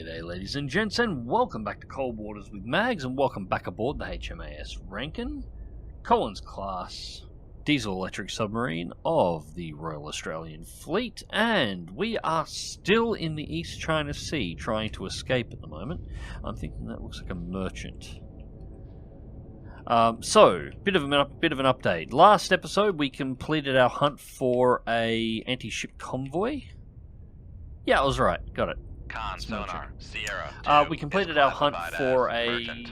G'day ladies and gents, and welcome back to Cold Waters with Mags, and welcome back aboard the HMAS Rankin, Collins class diesel electric submarine of the Royal Australian Fleet, and we are still in the East China Sea trying to escape at the moment. I'm thinking that looks like a merchant. Bit of an update. Last episode we completed our hunt for a anti-ship convoy. Yeah, I was right. Got it. Con sonar, Sierra 2 we completed our hunt for an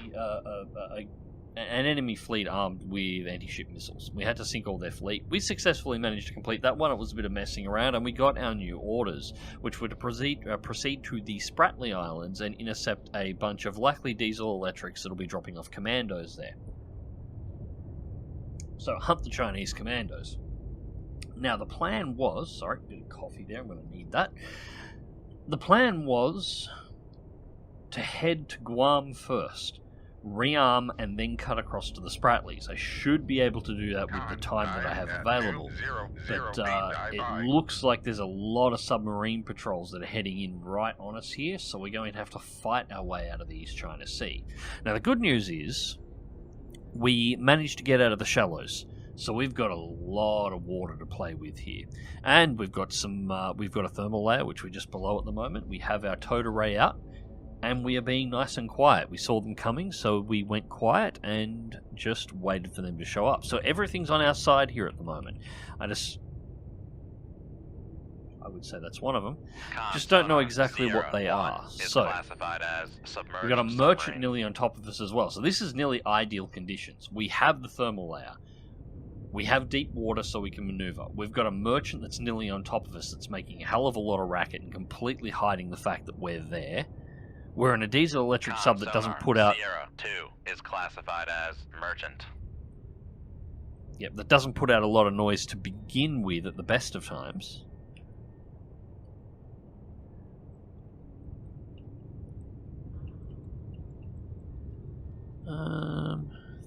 enemy fleet armed with anti-ship missiles. We had to sink all their fleet. We successfully managed to complete that one. It was a bit of messing around, and we got our new orders, which were to proceed to the Spratly Islands and intercept a bunch of likely diesel electrics that'll be dropping off commandos there. So hunt the Chinese commandos. Now the plan was, sorry, a bit of coffee there, I'm going to need that. The plan was to head to Guam first, rearm, and then cut across to the Spratlys. I should be able to do that with the time that I have available, but it looks like there's a lot of submarine patrols that are heading in right on us here, so we're going to have to fight our way out of the East China Sea. Now the good news is, we managed to get out of the shallows, so we've got a lot of water to play with here, and we've got a thermal layer which we're just below at the moment. We have our towed array out, and we are being nice and quiet. We saw them coming, so we went quiet and just waited for them to show up. So everything's on our side here at the moment. I would say that's one of them. Just don't know exactly what they are. So we've got a merchant nearly on top of us as well. So this is nearly ideal conditions. We have the thermal layer. We have deep water so we can maneuver. We've got a merchant that's nearly on top of us that's making a hell of a lot of racket and completely hiding the fact that we're there. We're in a diesel electric sub that doesn't put out... Sierra 2 is classified as merchant. Yep, that doesn't put out a lot of noise to begin with at the best of times.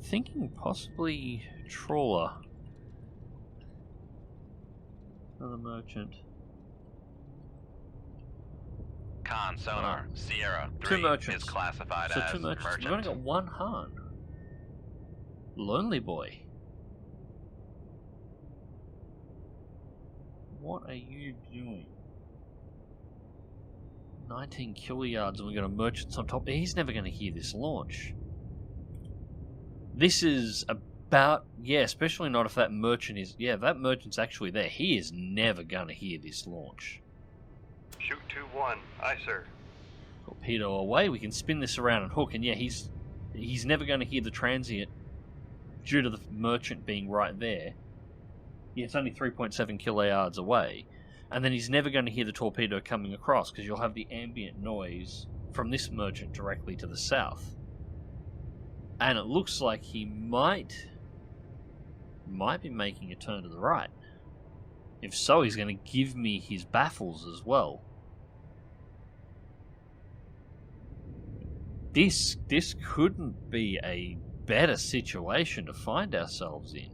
Thinking possibly trawler. Another merchant. Con sonar, Sierra 3 two merchants. is classified So as two merchants. merchant. We've only got one Han. Lonely boy. What are you doing? 19 kiloyards and we've got a merchant on top. He's never going to hear this launch. This is about... Yeah, especially not if that merchant is... Yeah, if that merchant's actually there. He is never going to hear this launch. Shoot 2-1. Aye, sir. Torpedo away. We can spin this around and hook. And yeah, he's never going to hear the transient due to the merchant being right there. Yeah, it's only 3.7 kiloyards away. And then he's never going to hear the torpedo coming across because you'll have the ambient noise from this merchant directly to the south. And it looks like he might be making a turn to the right. If so, he's going to give me his baffles as well. This couldn't be a better situation to find ourselves in.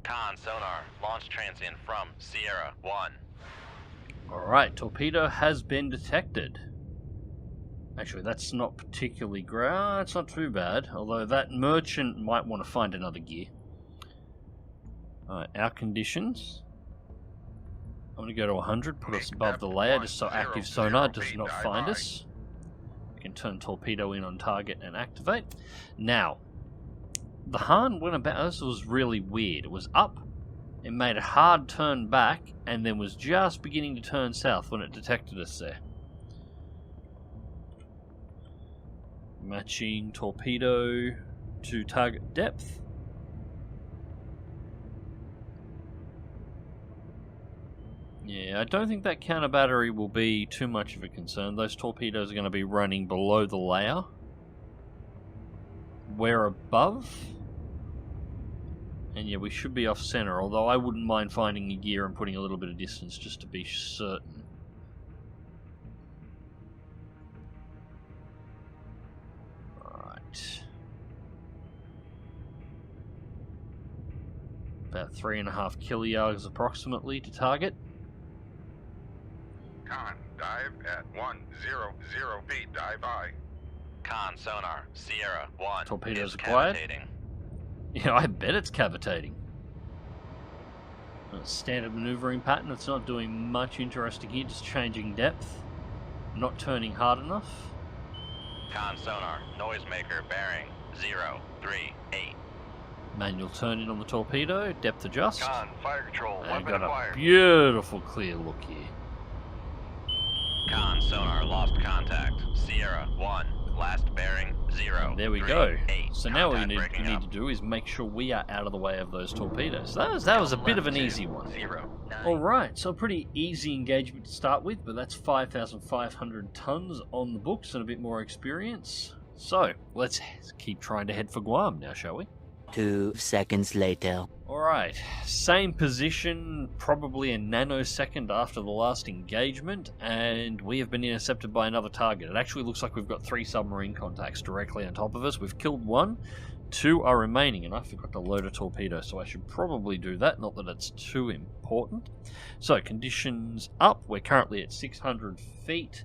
Con sonar, launch transient from Sierra 1. Alright, torpedo has been detected. Actually, that's not particularly great. It's not too bad. Although that merchant might want to find another gear. Alright, our conditions. I'm going to go to 100, put us above the layer just so active sonar does not find us. We can turn torpedo in on target and activate. Now, the Han went about... This was really weird. It was up, it made a hard turn back, and then was just beginning to turn south when it detected us there. Matching torpedo to target depth. Yeah, I don't think that counter battery will be too much of a concern. Those torpedoes are going to be running below the layer. We're above. And yeah, we should be off center, although I wouldn't mind finding a gear and putting a little bit of distance just to be certain. Alright. About 3.5 kilojoules approximately to target. Con, dive at 100 feet, dive high. Con sonar, Sierra 1 Torpedoes is acquired. cavitating. Yeah, I bet it's cavitating. A standard maneuvering pattern. It's not doing much interesting here, just changing depth. Not turning hard enough. Con sonar, noisemaker bearing 038. Manual turn in on the torpedo, depth adjust. Con, fire control, And weapon got a acquired. beautiful clear look here. Con sonar, lost contact. Sierra 1, last bearing 038. There we go. So now what we Contact need breaking up. to do is make sure we are out of the way of those torpedoes. That was a bit of an easy one. 09. Alright, so a pretty easy engagement to start with, but that's 5,500 tons on the books and a bit more experience. So, let's keep trying to head for Guam now, shall we? 2 seconds later. Alright, same position, probably a nanosecond after the last engagement, and we have been intercepted by another target. It actually looks like we've got 3 submarine contacts directly on top of us. We've killed 1, 2 are remaining, and I forgot to load a torpedo, so I should probably do that, not that it's too important. So, conditions up, we're currently at 600 feet.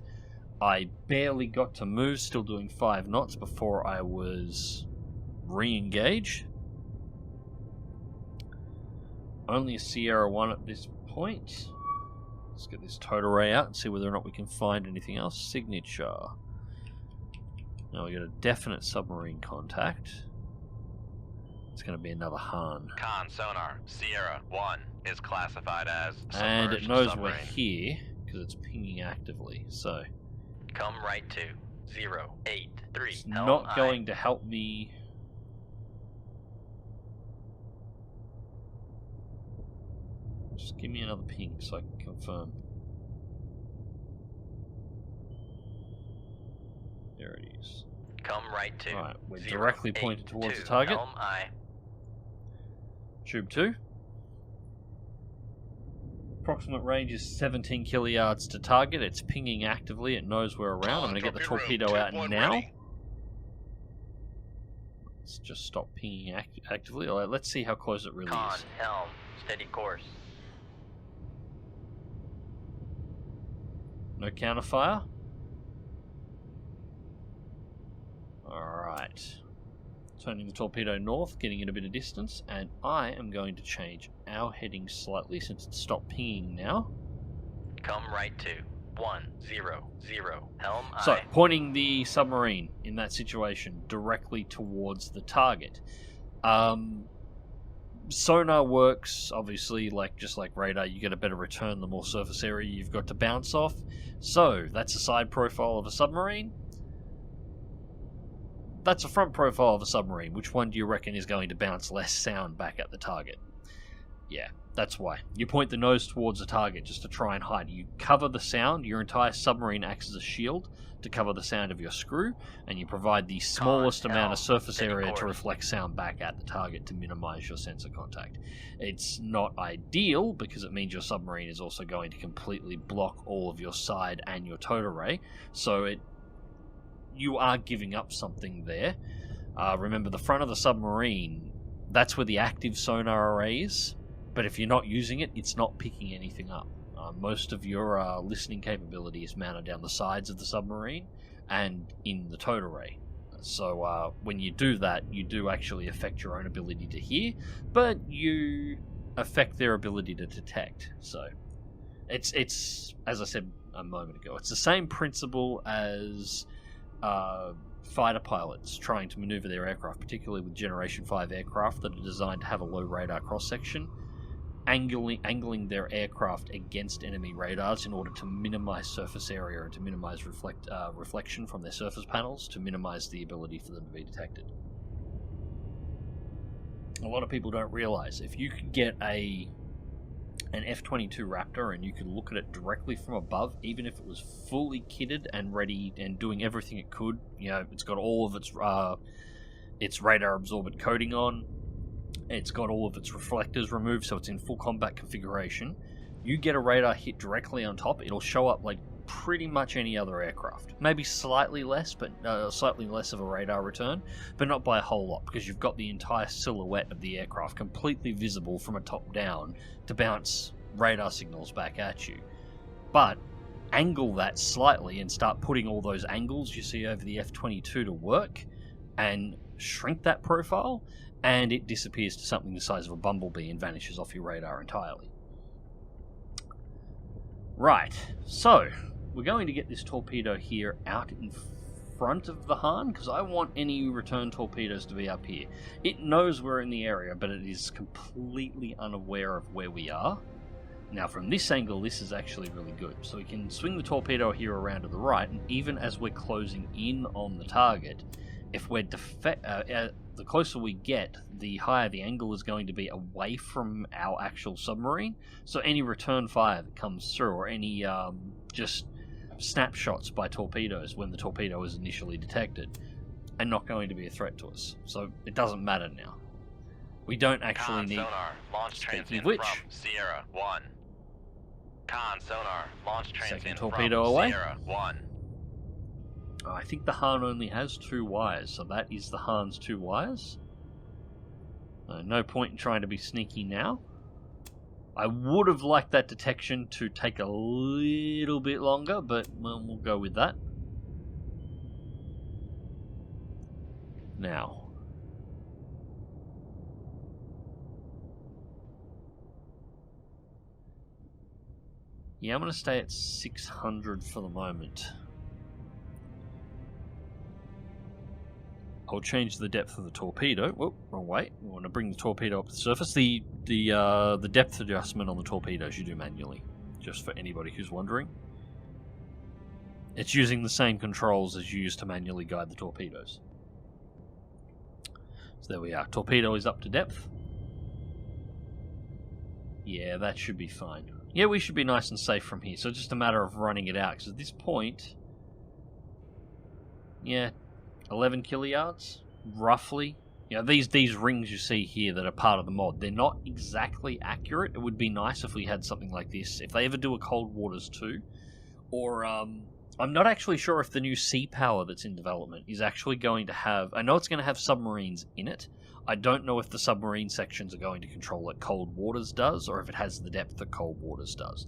I barely got to move, still doing 5 knots before I was re-engaged. Only a Sierra 1 at this point. Let's get this total array out and see whether or not we can find anything else. Signature. Now we got a definite submarine contact. It's going to be another Han. Con sonar, Sierra 1 is classified as And it submerged knows submarine. we're here because it's pinging actively. So Come right to 083. it's not going to help me. Just give me another ping so I can confirm. There it is. Come right to. Right, we're directly pointed towards the 082. target. Helm I. Tube 2. Approximate range is 17 kilojoules to target. It's pinging actively. It knows we're around. I'm going to get the torpedo out now. Let's just stop pinging actively. All right, let's see how close it really Con, is. helm, steady course. No counterfire. Alright. Turning the torpedo north, getting it a bit of distance, and I am going to change our heading slightly since it's stopped pinging now. Come right to 100. Helm So, I. pointing the submarine in that situation directly towards the target. Sonar works, obviously, just like radar. You get a better return the more surface area you've got to bounce off. So, that's a side profile of a submarine. That's a front profile of a submarine. Which one do you reckon is going to bounce less sound back at the target? Yeah, that's why. You point the nose towards the target just to try and hide. You cover the sound. Your entire submarine acts as a shield to cover the sound of your screw, and you provide the smallest amount of surface area to reflect sound back at the target to minimize your sensor contact. It's not ideal because it means your submarine is also going to completely block all of your side and your towed array, so you are giving up something there. Remember, the front of the submarine, that's where the active sonar array is, but if you're not using it, it's not picking anything up. Most of your listening capability is mounted down the sides of the submarine and in the towed array. So when you do that, you do actually affect your own ability to hear, but you affect their ability to detect. So it's as I said a moment ago, it's the same principle as fighter pilots trying to maneuver their aircraft, particularly with Generation 5 aircraft that are designed to have a low radar cross-section. Angling their aircraft against enemy radars in order to minimize surface area and to minimize reflection from their surface panels to minimize the ability for them to be detected. A lot of people don't realize if you could get an F-22 Raptor and you could look at it directly from above, even if it was fully kitted and ready and doing everything it could, it's got all of its radar absorbent coating on. It's got all of its reflectors removed, so it's in full combat configuration. You get a radar hit directly on top, it'll show up like pretty much any other aircraft. Maybe slightly less, but slightly less of a radar return, but not by a whole lot, because you've got the entire silhouette of the aircraft completely visible from a top down to bounce radar signals back at you. But angle that slightly and start putting all those angles you see over the F-22 to work, and shrink that profile, and it disappears to something the size of a bumblebee and vanishes off your radar entirely. Right, so we're going to get this torpedo here out in front of the Hahn, because I want any return torpedoes to be up here. It knows we're in the area, but it is completely unaware of where we are. Now from this angle, this is actually really good. So we can swing the torpedo here around to the right, and even as we're closing in on the target, if we're the closer we get, the higher the angle is going to be away from our actual submarine. So any return fire that comes through, or any just snapshots by torpedoes when the torpedo is initially detected, are not going to be a threat to us. So it doesn't matter now. We don't actually need... sonar, launch transient which, from Sierra 1. Con sonar, launch transient from torpedo away. Sierra 1. Oh, I think the Hahn only has 2 wires, so that is the Hahn's 2 wires. No point in trying to be sneaky now. I would have liked that detection to take a little bit longer, but well, we'll go with that. Now. Yeah, I'm going to stay at 600 for the moment. I'll change the depth of the torpedo. Whoop, wrong way. We want to bring the torpedo up to the surface. The depth adjustment on the torpedoes you do manually, just for anybody who's wondering. It's using the same controls as you use to manually guide the torpedoes. So there we are. Torpedo is up to depth. Yeah, that should be fine. Yeah, we should be nice and safe from here. So it's just a matter of running it out. Because at this point, yeah, 11 kiluyards, roughly. You know, these rings you see here that are part of the mod, they're not exactly accurate. It would be nice if we had something like this. If they ever do a Cold Waters 2, or I'm not actually sure if the new Sea Power that's in development is actually going to have... I know it's going to have submarines in it. I don't know if the submarine sections are going to control like Cold Waters does, or if it has the depth that Cold Waters does.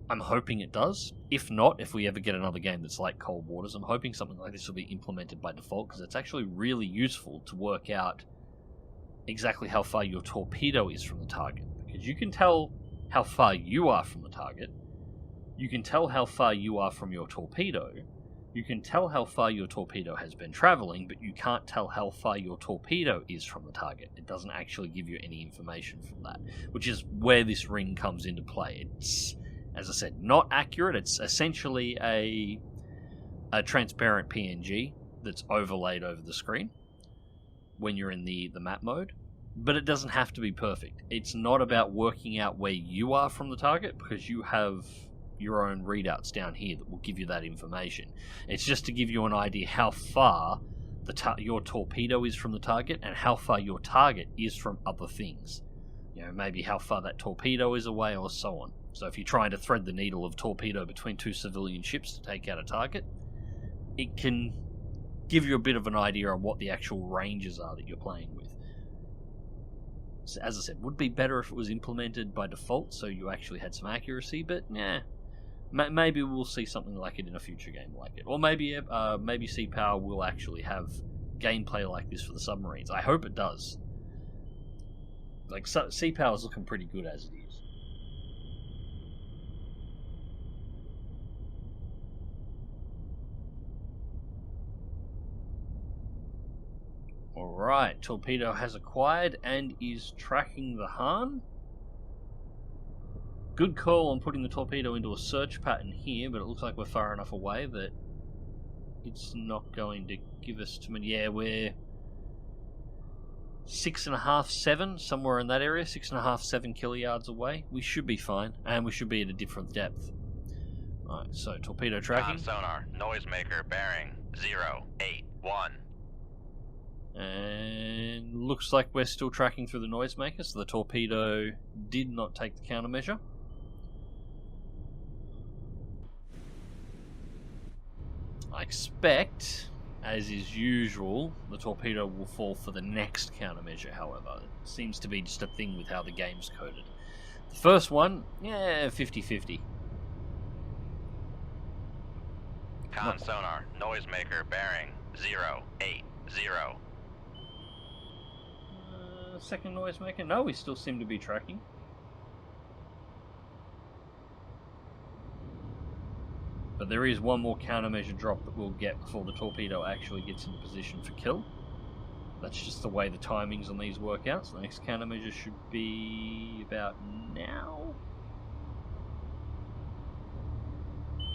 I'm hoping it does. If not, if we ever get another game that's like Cold Waters, I'm hoping something like this will be implemented by default, because it's actually really useful to work out exactly how far your torpedo is from the target. Because you can tell how far you are from the target, you can tell how far you are from your torpedo, you can tell how far your torpedo has been travelling, but you can't tell how far your torpedo is from the target. It doesn't actually give you any information from that, which is where this ring comes into play. It's, as I said, not accurate. It's essentially a transparent PNG that's overlaid over the screen when you're in the map mode. But it doesn't have to be perfect. It's not about working out where you are from the target, because you have your own readouts down here that will give you that information. It's just to give you an idea how far your torpedo is from the target, and how far your target is from other things. You know, maybe how far that torpedo is away, or so on. So if you're trying to thread the needle of torpedo between 2 civilian ships to take out a target, it can give you a bit of an idea on what the actual ranges are that you're playing with. So, as I said, would be better if it was implemented by default, so you actually had some accuracy, but nah. Maybe we'll see something like it in a future game like it. Or maybe Sea Power will actually have gameplay like this for the submarines. I hope it does. Like, Sea Power's looking pretty good as it is. Alright, torpedo has acquired and is tracking the Hahn. Good call on putting the torpedo into a search pattern here, but it looks like we're far enough away that it's not going to give us too many. Yeah, we're 6.5, 7, somewhere in that area, 6.5, 7 kiluyards away. We should be fine, and we should be at a different depth. Alright, so torpedo tracking. Sonar, noisemaker, bearing 081. And looks like we're still tracking through the noisemaker, so the torpedo did not take the countermeasure. I expect, as is usual, the torpedo will fall for the next countermeasure, however. It seems to be just a thing with how the game's coded. The first one, yeah, 50-50. Con sonar, noisemaker, bearing 080. Second noisemaker, no, we still seem to be tracking. But there is one more countermeasure drop that we'll get before the torpedo actually gets into position for kill. That's just the way the timings on these work out. So the next countermeasure should be about now.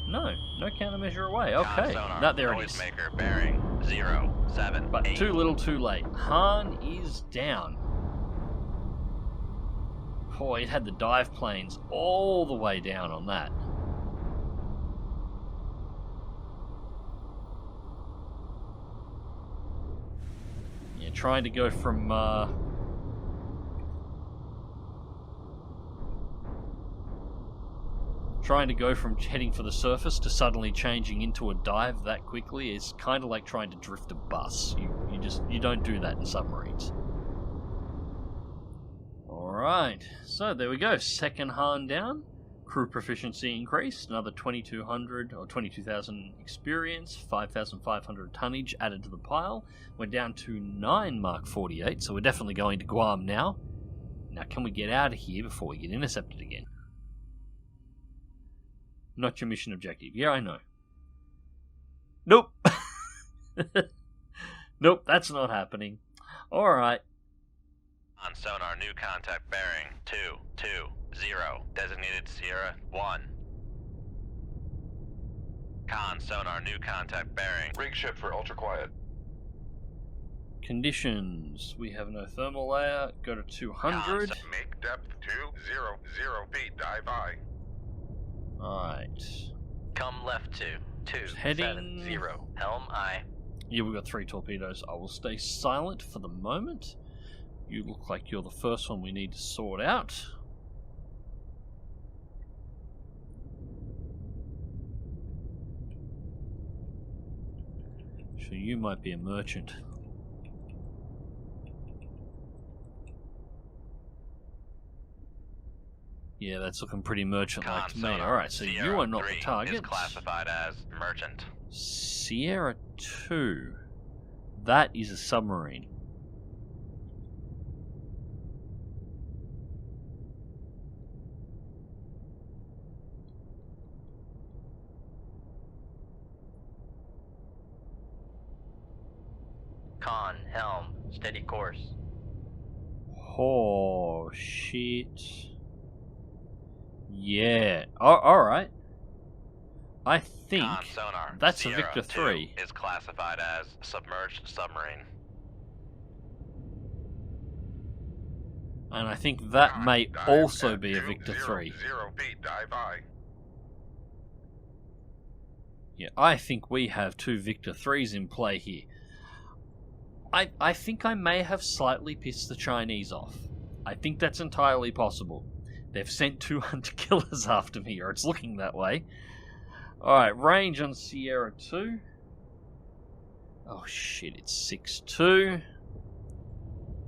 No countermeasure away. Okay, no, there it is. Noisemaker, bearing 078. But too little, too late. Han is down. Oh, it had the dive planes all the way down on that. Yeah, trying to go from heading for the surface to suddenly changing into a dive that quickly is kind of like trying to drift a bus. You don't do that in submarines. Alright, so there we go. Second Han down. Crew proficiency increased. Another 2,200 or 22,000 experience. 5,500 tonnage added to the pile. We're down to 9 Mark 48, so we're definitely going to Guam now. Now, can we get out of here before we get intercepted again? Not your mission objective. Yeah, I know. Nope. Nope, that's not happening. Alright. On sonar, new contact bearing 220. Designated Sierra 1. Con sonar, new contact bearing. Rig ship for ultra quiet. Conditions. We have no thermal layer. Go to 200. Make depth 200 feet. Dive I. Alright. Come left to 270. Helm I. Yeah, we've got 3 torpedoes. I will stay silent for the moment. You look like you're the first one we need to sort out. So you might be a merchant. Yeah, that's looking pretty merchant-like to me. Alright, so you are not the target. Is classified as merchant. Sierra 2. That is a submarine. Con, helm, steady course. Oh, shit. Yeah. Oh, alright. I think Con sonar, that's Sierra a Victor 3. Is classified as submerged submarine. And I think that may also be a Victor 3. 0 feet. Dive I. Yeah, I think we have 2 Victor 3s in play here. I think I may have slightly pissed the Chinese off. I think that's entirely possible. They've sent 2 hunter killers after me, or it's looking that way. Alright, range on Sierra 2. Oh shit, it's 6-2.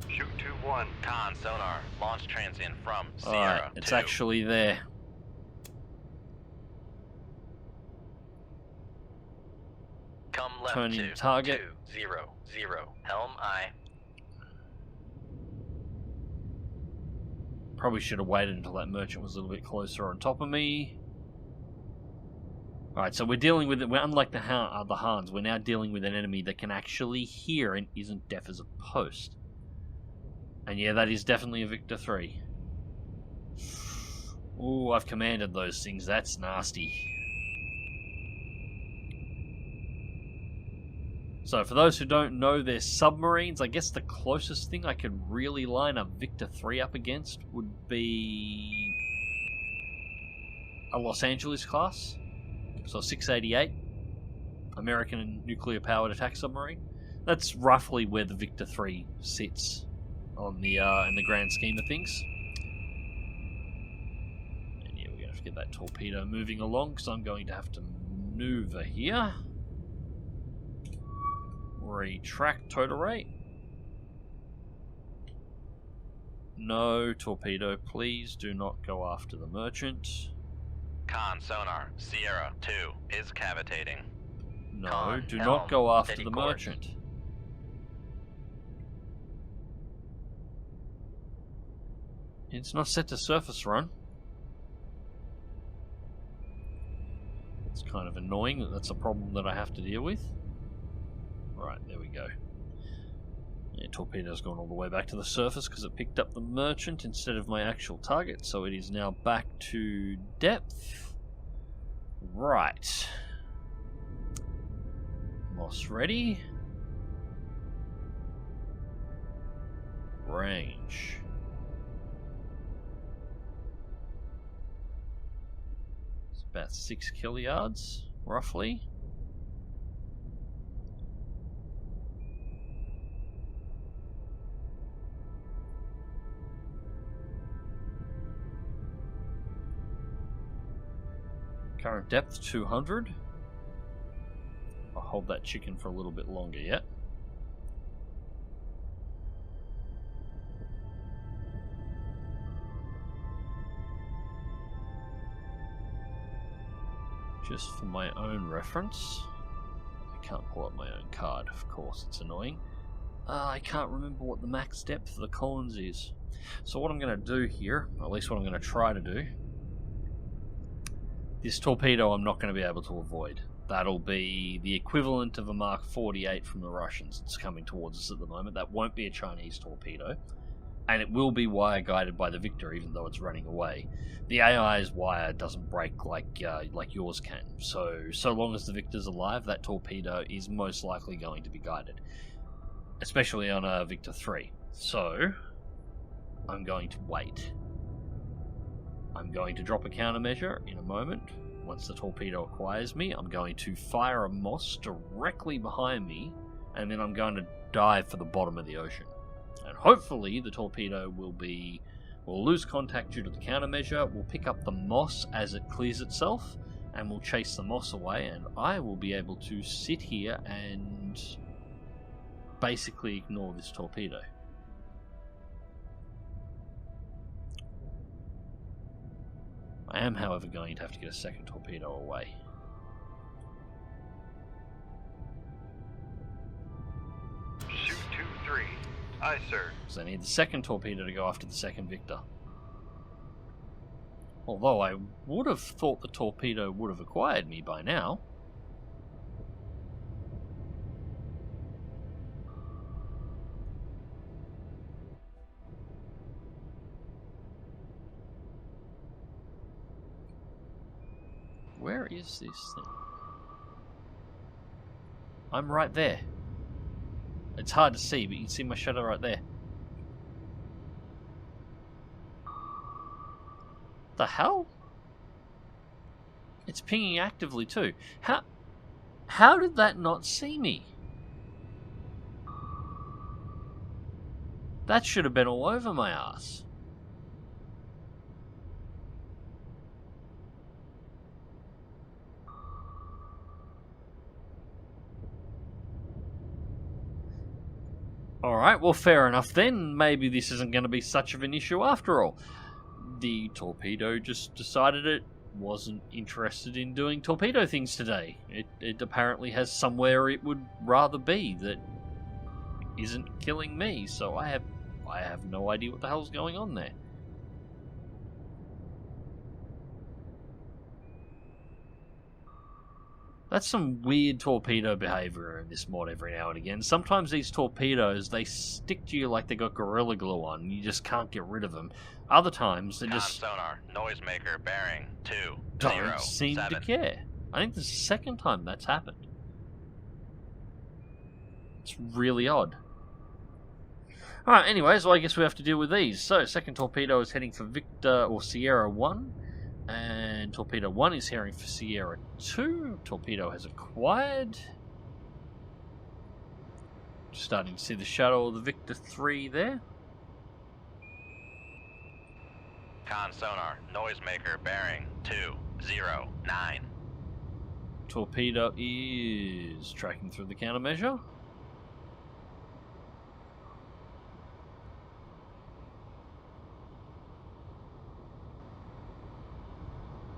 Shoot 2-1. Con sonar, launch transient from Sierra Alright, it's 2. actually there. Come left Turning to target. 200. Helm I. Probably should have waited until that merchant was a little bit closer on top of me. Alright, so we're dealing with it. We're unlike the Hans. We're now dealing with an enemy that can actually hear and isn't deaf as a post. And yeah, that is definitely a Victor 3. Ooh, I've commanded those things. That's nasty. So for those who don't know, they're submarines. I guess the closest thing I could really line a Victor 3 up against would be a Los Angeles class. So 688, American nuclear-powered attack submarine. That's roughly where the Victor 3 sits on the in the grand scheme of things. And yeah, we're going to have to get that torpedo moving along, because I'm going to have to maneuver here. Retract total rate. No, torpedo, please do not go after the merchant. Con sonar, Sierra 2 is cavitating. No, Con, do helm, not go after steady the course. merchant. It's not set to surface run. It's kind of annoying that that's a problem that I have to deal with. Right, there we go. Yeah, torpedo's gone all the way back to the surface because it picked up the merchant instead of my actual target, so it is now back to depth. Right. Moss ready. Range. It's about 6 kiluyards, roughly. Current depth 200. I'll hold that chicken for a little bit longer yet. Just for my own reference, I can't pull up my own card, of course, it's annoying. I can't remember what the max depth of the Collins is. So what I'm going to do here, or at least what I'm going to try to do, this torpedo I'm not going to be able to avoid. That'll be the equivalent of a Mark 48 from the Russians. It's coming towards us at the moment. That won't be a Chinese torpedo. And it will be wire guided by the Victor, even though it's running away. The AI's wire doesn't break like yours can. So long as the Victor's alive, that torpedo is most likely going to be guided. Especially on a Victor 3. So, I'm going to wait. I'm going to drop a countermeasure in a moment. Once the torpedo acquires me, I'm going to fire a Moss directly behind me, and then I'm going to dive for the bottom of the ocean. And hopefully the torpedo will lose contact due to the countermeasure, will pick up the Moss as it clears itself, and will chase the Moss away, and I will be able to sit here and basically ignore this torpedo. I am, however, going to have to get a second torpedo away. Shoot 2-3. Aye, sir. Because I need the second torpedo to go after the second Victor. Although I would have thought the torpedo would have acquired me by now. Where is this thing? I'm right there. It's hard to see, but you can see my shadow right there. The hell? It's pinging actively too. How did that not see me? That should have been all over my ass. Alright, well fair enough then. Maybe this isn't going to be such of an issue after all. The torpedo just decided it wasn't interested in doing torpedo things today. It apparently has somewhere it would rather be that isn't killing me, so I have no idea what the hell's going on there. That's some weird torpedo behavior in this mod every now and again. Sometimes these torpedoes, they stick to you like they got Gorilla Glue on, and you just can't get rid of them. Other times, they just sonar, noisemaker, bearing, 2, don't 0, seem 7. to care. I think this is the second time that's happened. It's really odd. Alright, anyways, well, I guess we have to deal with these. So, second torpedo is heading for Victor or Sierra 1. And Torpedo 1 is heading for Sierra 2. Torpedo has acquired. Just starting to see the shadow of the Victor 3 there. Con sonar, noisemaker, bearing, 2, 0, 9. Torpedo is tracking through the countermeasure.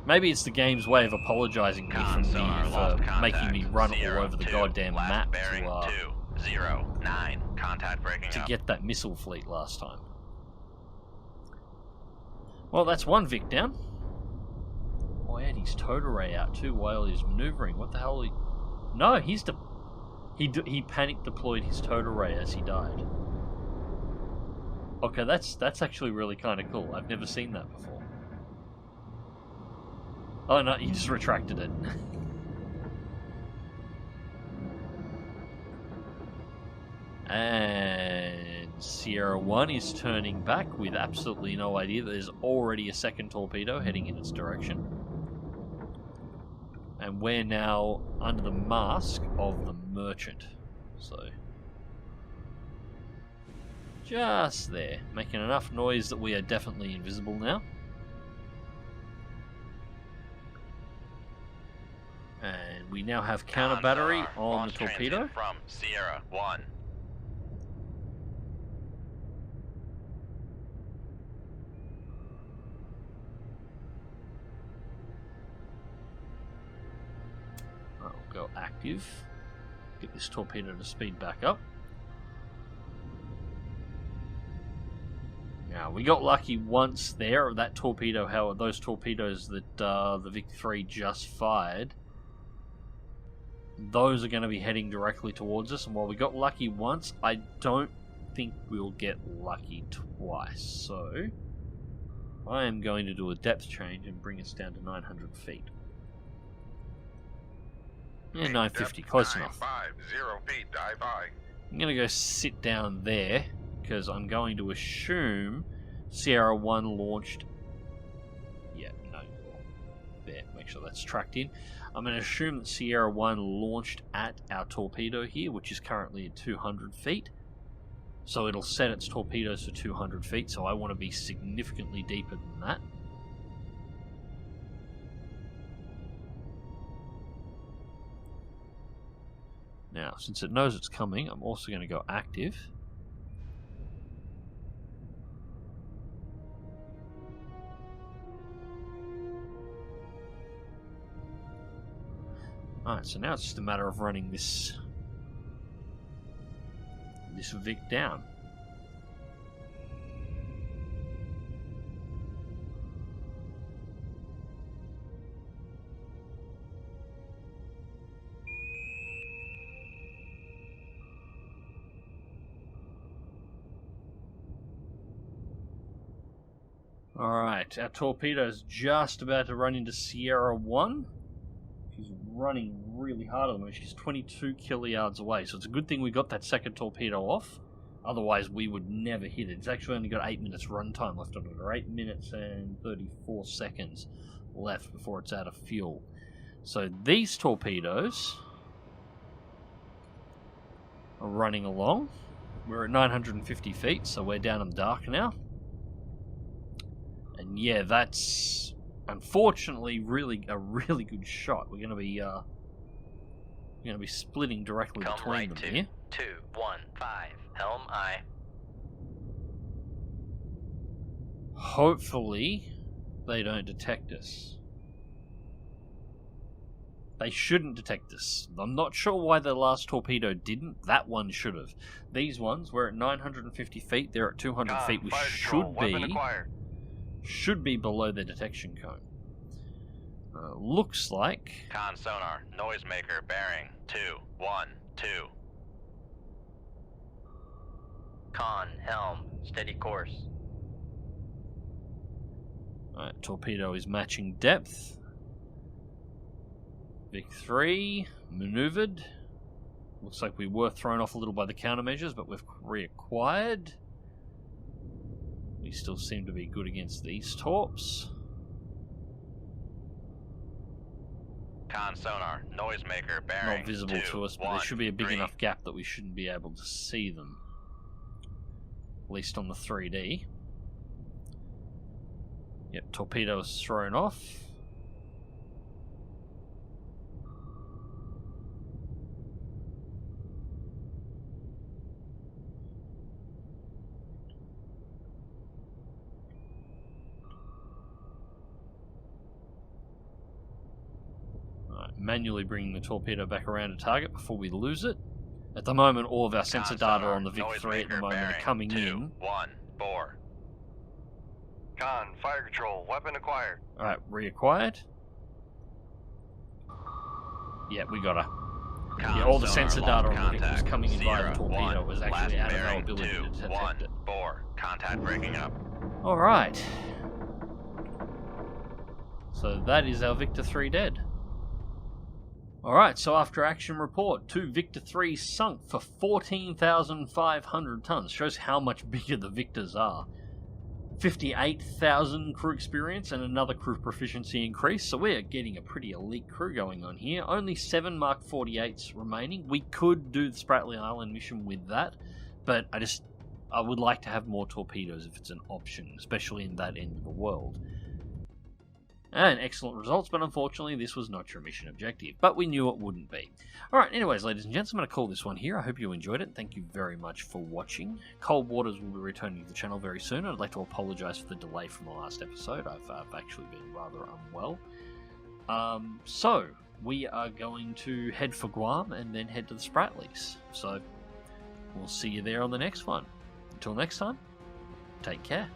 Maybe it's the game's way of apologising me for making me run all over the goddamn map bearing 209. Contact breaking to up. get that missile fleet last time. Well, that's one Vic down. Oh, and his towed array out too while he's manoeuvring. What the hell? No, he panic deployed his towed array as he died. Okay, that's actually really kind of cool. I've never seen that before. Oh no, he just retracted it. And Sierra 1 is turning back with absolutely no idea that there's already a second torpedo heading in its direction. And we're now under the mask of the Merchant. So, just there, making enough noise that we are definitely invisible now. And we now have counter battery on the torpedo. From Sierra 1. I'll go active. Get this torpedo to speed back up. Now, we got lucky once there. That torpedo, how those torpedoes that the Vic-3 just fired, those are going to be heading directly towards us, and while we got lucky once, I don't think we'll get lucky twice. So, I am going to do a depth change and bring us down to 900 feet. Yeah, 950, close enough. 950 feet, dive high. I'm going to go sit down there, because I'm going to assume Sierra 1 launched... Yeah, no. There, make sure that's tracked in. I'm going to assume that Sierra 1 launched at our torpedo here, which is currently at 200 feet. So it'll set its torpedoes for 200 feet, so I want to be significantly deeper than that. Now, since it knows it's coming, I'm also going to go active. Alright, so now it's just a matter of running this Vic down. Alright, our torpedo's just about to run into Sierra 1. She's running really hard at the moment. She's 22 kiluyards away, so it's a good thing we got that second torpedo off. Otherwise, we would never hit it. It's actually only got 8 minutes runtime left on it, or 8 minutes and 34 seconds left before it's out of fuel. So these torpedoes are running along. We're at 950 feet, so we're down in the dark now. And yeah, that's unfortunately a really good shot. We're going to be splitting directly between them here. 215, helm aye. Hopefully, they don't detect us. They shouldn't detect us. I'm not sure why the last torpedo didn't. That one should have. These ones, we're at 950 feet. They're at 200 feet. We should be below their detection cone. Looks like... Con sonar, noisemaker, bearing 212. Con, helm, steady course. Alright, torpedo is matching depth. Vic-3, maneuvered. Looks like we were thrown off a little by the countermeasures, but we've reacquired. We still seem to be good against these torps. Con sonar, noisemaker, bearing Not visible to us, but there should be a big enough gap that we shouldn't be able to see them. At least on the 3D. Yep, torpedo is thrown off. manually bringing the torpedo back around to target before we lose it. At the moment, all of our sensor data on the Vic-3 at the moment are coming in. 214. Con, fire control, weapon acquired. Alright, reacquired. Yeah, we got her. Yeah, all the sensor data on the Vic was coming in via the torpedo. It was actually out of our ability to detect it. 4. Contact breaking up. Alright. So that is our Victor 3 dead. Alright, so after action report, 2 Victor 3s sunk for 14,500 tons. Shows how much bigger the Victors are. 58,000 crew experience and another crew proficiency increase, so we're getting a pretty elite crew going on here. Only 7 Mark 48s remaining. We could do the Spratly Island mission with that, but I would like to have more torpedoes if it's an option, especially in that end of the world. And excellent results, but unfortunately this was not your mission objective. But we knew it wouldn't be. Alright, anyways, ladies and gents, I'm going to call this one here. I hope you enjoyed it. Thank you very much for watching. Cold Waters will be returning to the channel very soon. I'd like to apologise for the delay from the last episode. I've actually been rather unwell. So, we are going to head for Guam and then head to the Spratlys. So, we'll see you there on the next one. Until next time, take care.